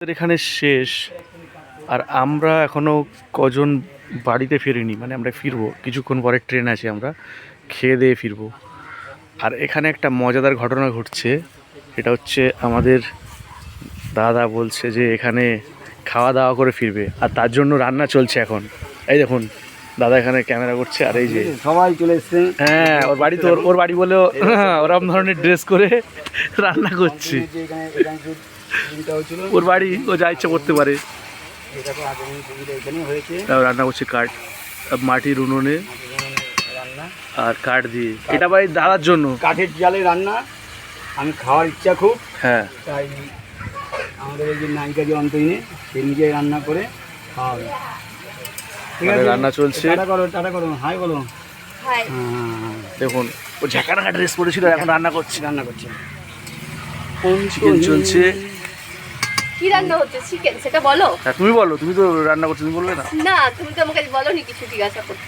এখানে শেষ। আর আমরা এখনো কজন বাড়িতে ফিরিনি, মানে আমরা ফিরবো কিছুক্ষণ পরে, ট্রেন আছে, আমরা খেয়ে দিয়ে ফিরবো। আর এখানে একটা মজাদার ঘটনা ঘটছে। এটা হচ্ছে আমাদের দাদা বলছে যে এখানে খাওয়া দাওয়া করে ফিরবে, আর তার জন্য রান্না চলছে এখন। এই দেখুন দাদা এখানে ক্যামেরা করছে, আর এই যে সবাই চলে এসছে। হ্যাঁ, ওর বাড়ি তো ওর বাড়ি বলেও ওরকম ধরনের ড্রেস করে রান্না করছে। ওর বাড়ি, ও যা ইচ্ছা করতে পারে। রান্না করছে কাঠ, মাটির উনুনে আর কাঠ দিয়ে। এটা ভাই দাদার জন্য কাঠের জালে রান্না। আমি খাওয়ার ইচ্ছা খুব, হ্যাঁ, তাই আমাদের এই যে নায়িকা যে অন্তরিনে, সে নিজে রান্না করে খাওয়াবে। ঠিক আছে, রান্না চলছে। টাটা করো, হাই বলো। হাই। দেখুন ও ঝাঁকানাকা ড্রেস পরেছিল, এখন রান্না করছে। চিকেন চলছে। কি রান্না হচ্ছে? চিকেন, সেটা বলো। হ্যাঁ তুমি বলো, তুমি তো রান্না করছো, তুমি বলবে না? না, তুমি তো আমাকে বলোনি কিছু জিজ্ঞাসা করতে।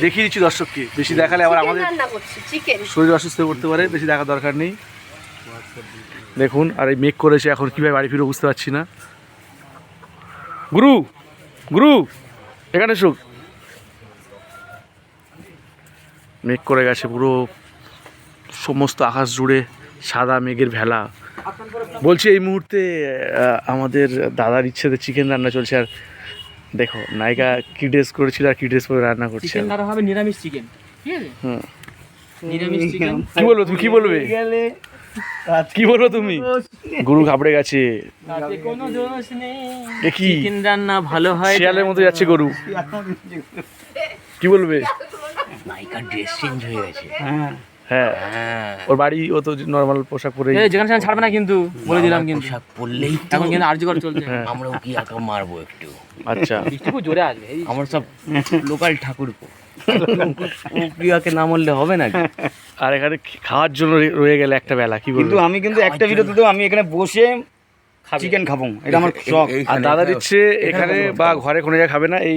দেখিয়ে দিচ্ছি দর্শককে, বেশি দেখালে আবার আমাদের রান্না করছি চিকেন। শরীর অসুস্থ হয়ে পড়তে পারে, বেশি দেখা দরকার নেই। দেখুন, আর এই মেঘ করেছে, এখন কীভাবে বাড়ি ফিরে বুঝতে পারছি না। গুরু গুরু এখানে সুখ, মেঘ করে গেছে পুরো, সমস্ত আকাশ জুড়ে সাদা মেঘের ভেলা। বলছি এই মুহূর্তে আমাদের দাদার ইচ্ছেতে চিকেন রান্না চলছে। আর দেখো নায়িকা কি ড্রেস করেছিল আর কি ড্রেস করে রান্না করছে। চিকেন রান্না হবে নিরামিষ চিকেন, ঠিক আছে? হুম, নিরামিষ চিকেন। কি বলবো তুমি, কি বলবে, কি বলবো তুমি? গুরু ঘাবড়ে গেছে। তাতে কোনো দোষ নেই। এ কি চিকেন রান্না ভালো হয়। শিয়ালের মতো যাচ্ছে গরু, কি বলবে? নায়িকার ড্রেস চেঞ্জ হয়ে গেছে। হ্যাঁ, ওর বাড়ি, ও তো নর্মাল পোশাক পরে। যেখানে সেখানে ছাড়বে না কিন্তু, বলে দিলাম কিন্তু। পোশাক পড়লেই এখন কিন্তু আর্যকর চলছে। হ্যাঁ, আমরাও কি আঁকা মারবো একটু। আচ্ছা, বৃষ্টি খুব জোরে আসবে। আমার সব লোকাল ঠাকুর প্রিয়াকে না মরলে হবে না। আর এখানে খাওয়ার জন্য রয়ে গেলে একটা বেলা, কি কিন্তু বলবো? আমি কিন্তু একটা ভিডিওতে তো আমি এখানে বসে চিকেন খাবো, এটা আমার শখ। আর দাদা দিচ্ছে এখানে বা ঘরে কোনো জায়গায় খাবে না, এই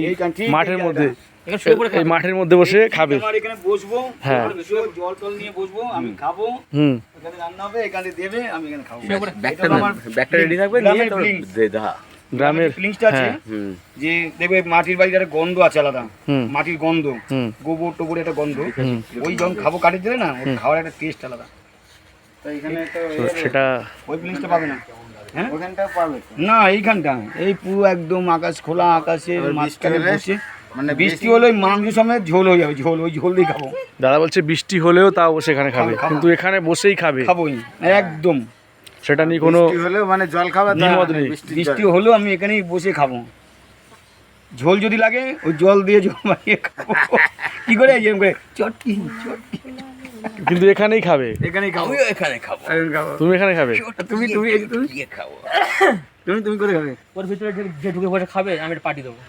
মাঠের মধ্যে, এখানে শুয়ে পড়ে এই মাঠের মধ্যে বসে খাবে। আমার এখানে বসবো, হ্যাঁ। জল টল নিয়ে বসবো, আমি খাবো, হুম, এখানে রান্না হবে, এখানে দেবে, আমি এখানে খাবো। ব্যাগটা রেডি থাকবে, নিয়ে তো দে দা। গ্রামের ফিলিংসটা আছে হ্যাঁ, যে দেখবে মাটির বাড়ির একটা গন্ধ আছে আলাদা, হুম, মাটির গন্ধ, হুম, গোবর টোবর একটা গন্ধ, হুম। ওই যখন খাবো কাঠের দিলে না, ওর খাওয়ার একটা টেস্ট আলাদা। তাই এখানে একটা তো সেটা ওই ফিলিংসটা পাবে না। হ্যাঁ, ওখানটাও পাবে না, এইখানটা এই পুরো একদম আকাশ খোলা, আকাশের মাঝখানে বসে, মানে বৃষ্টি হলে ওই মাংস সমেত ঝোল হয়ে যাবে, ঝোল, ওই ঝোল দিয়ে খাবো। দাদা বলছে বৃষ্টি হলেও তাও বসে এখানে খাবে, খাবো। কিন্তু এখানে বসেই খাবে, খাবোই একদম। সেটা নিয়ে কোনো হলেও মানে জল খাবার দ্বিমত নেই। বৃষ্টি হলেও আমি এখানেই বসে খাবো। ঝোল যদি লাগে ওই জল দিয়ে জল মারিয়ে খাবো। কি করে এরকম করে চটকি চটকি, কিন্তু এখানেই খাবে, এখানেই খাবো। আমিও এখানে খাবো। তুমি এখানে খাবে। তুমি তুমি তুমি দিয়ে খাবো। তুমি করে খাবে, ওর ভিতরে যে ঢুকে বসে খাবে, আমি একটা পার্টি দেবো।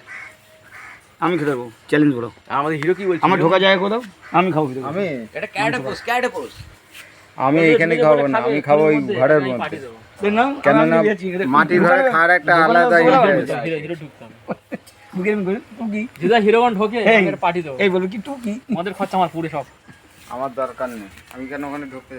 আমি খেতে দেবো, চ্যালেঞ্জ করো। আমাদের হিরো কি বলছে? আমার ঢোকা জায়গা কোথাও, আমি খাবো খেতে দেবো। আমি এটা ক্যারেটে পোস্ট। আমি এখানে খাবো না, আমি খাবো ওই ঘরের মধ্যে। কেন না, মাটির ঘরে খাওয়ার একটা আলাদা হিরো ঢুকতাম। যেটা হিরোগন ঢোকে, আমি একটা পার্টি দেবো। এই বলো কি টুকি, আমাদের খরচা আমার পুরো সব। আমার দরকার নেই, আমি কেন ওখানে ঢুকতে